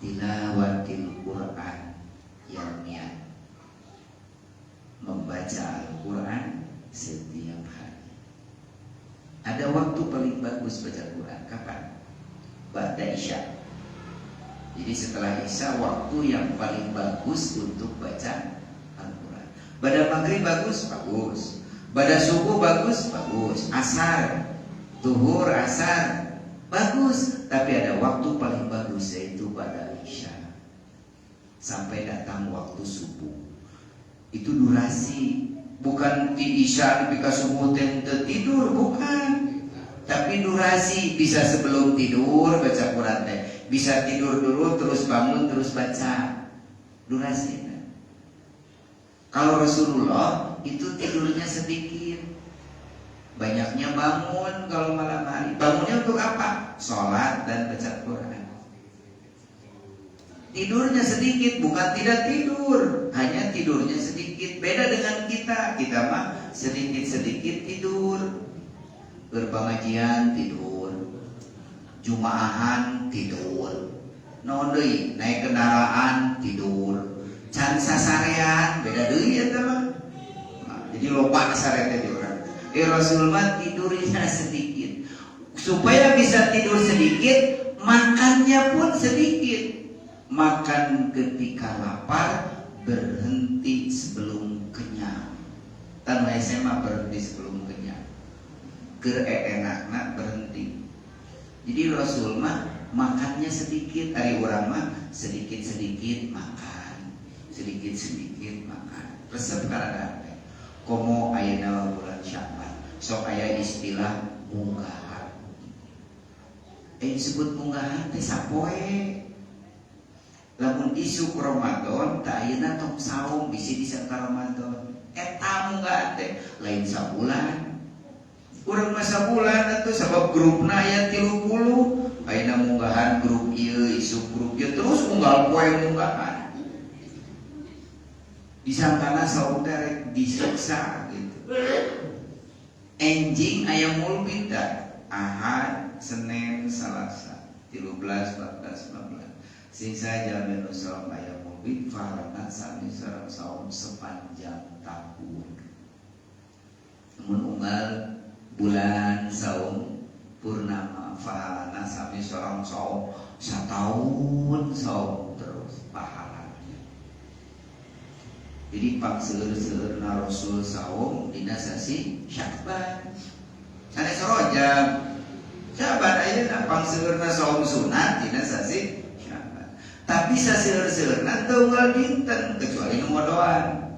tilawatil Quran, yang niat membaca Al-Quran setiap hari. Ada waktu paling bagus baca Quran kapan? Ba'da Isya. Jadi setelah Isya waktu yang paling bagus untuk baca Al-Quran. Ba'da maghrib bagus, bagus. Ba'da subuh bagus, bagus. Asar, zuhur, asar, bagus. Tapi ada waktu paling bagus yaitu ba'da Isya. Sampai datang waktu subuh. Itu durasi, bukan di Isya di subuh tidur, bukan. Tapi durasi, bisa sebelum tidur baca Quran teh, bisa tidur dulu terus bangun terus baca. Durasi. Kalau Rasulullah itu tidurnya sedikit, banyaknya bangun kalau malam hari. Bangunnya untuk apa? Sholat dan baca Quran. Tidurnya sedikit, bukan tidak tidur, hanya tidurnya sedikit. Beda dengan kita mah sedikit-sedikit tidur. Berpengajian tidur, Jumaahan tidur, naik kendaraan tidur, can sasarean beda deui eta mah. Jadi loba sarean teh urang. Rasulullah tidurnya sedikit. Supaya bisa tidur sedikit, makannya pun sedikit. Makan ketika lapar, berhenti sebelum kenyang. Tan SMA berhenti sebelum kenyang. Keur enakna berhenti. Jadi Rasul mah makannya sedikit, ari urang mah sedikit-sedikit makan, sedikit-sedikit makan. Resep karada komo ayeuna bulan Sya'ban, sok aya istilah munggahan. Disebut munggahan teh sapoe. Lamun isu Ramadan, tak ayeuna tong saum bisi di sangka Ramadan. Eta munggahan teh lain sabulan. Urang masa bulan atuh sabab grupna aya 30. Ayeuna munggahan grup ieu, isu grup ieu terus unggal poe munggahan. disangkana saum derek disiksa gitu. Enjing aya mulbit dah Ahad, Senin, Selasa 13, 14, 15 sing saja menu saum aya mulbit farana sami sareng saum sepanjang tahun. Namun unggal bulan saum purnama farana sami sareng saum satahun saum terus pahalanya. Jadi pangseur-seur na Rasul saum dina sasi Syakban. Sanes Rajab. Sahabat ayeuna pangseureurna saum sunat dina sasi Syakban. Tapi saseur-seurna teu unggal dinten kecuali nu ngodoan.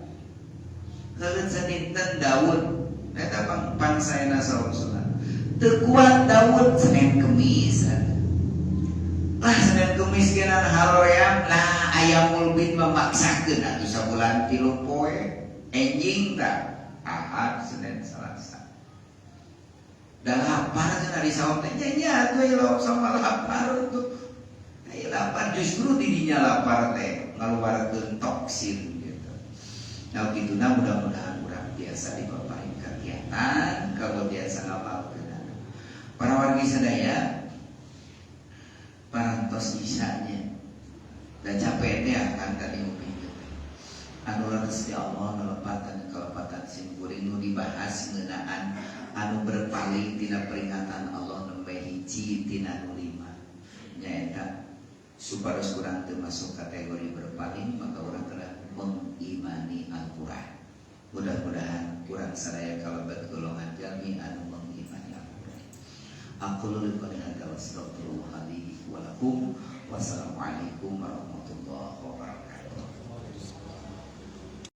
Keun sadinten Daud eta pangsaena saum sunat. Teu kuat Daud Senin Kemis. Lah Senin Kemis geuna haroyam lah aya mulbit memaksakeun atuh sabulan 3 poe. Enjing tah Ahad, Senin, Selasa. Da lapar cenah di saum teh nya atuh aya sama lapar tuh. Aya lapar justru di dinya lapar teh ngaluarkeun toksin gitu. Nah kituna mudah-mudahan urang biasa dipaparin kegiatan kalau biasa ngamalkeun. Para wargi sadaya parantos isanya dan capek teh akan tadi umi anu rezeki Allah nelepatan kelepatan simkuring nu dibahas ngeunaan anu berpaling tina peringatan Allah nembe hiji tina nu 5 nyaeta supados urang teu masuk kategori berpaling maka urang telah mengimani Al-Qur'an. Mudah-mudahan urang sadaya kalebet golongan jalmi anu mengimani Al-Qur'an. Aku lulus pada hada wassalamualaikum warahmatullahi wabarakatuh. Wassalamualaikum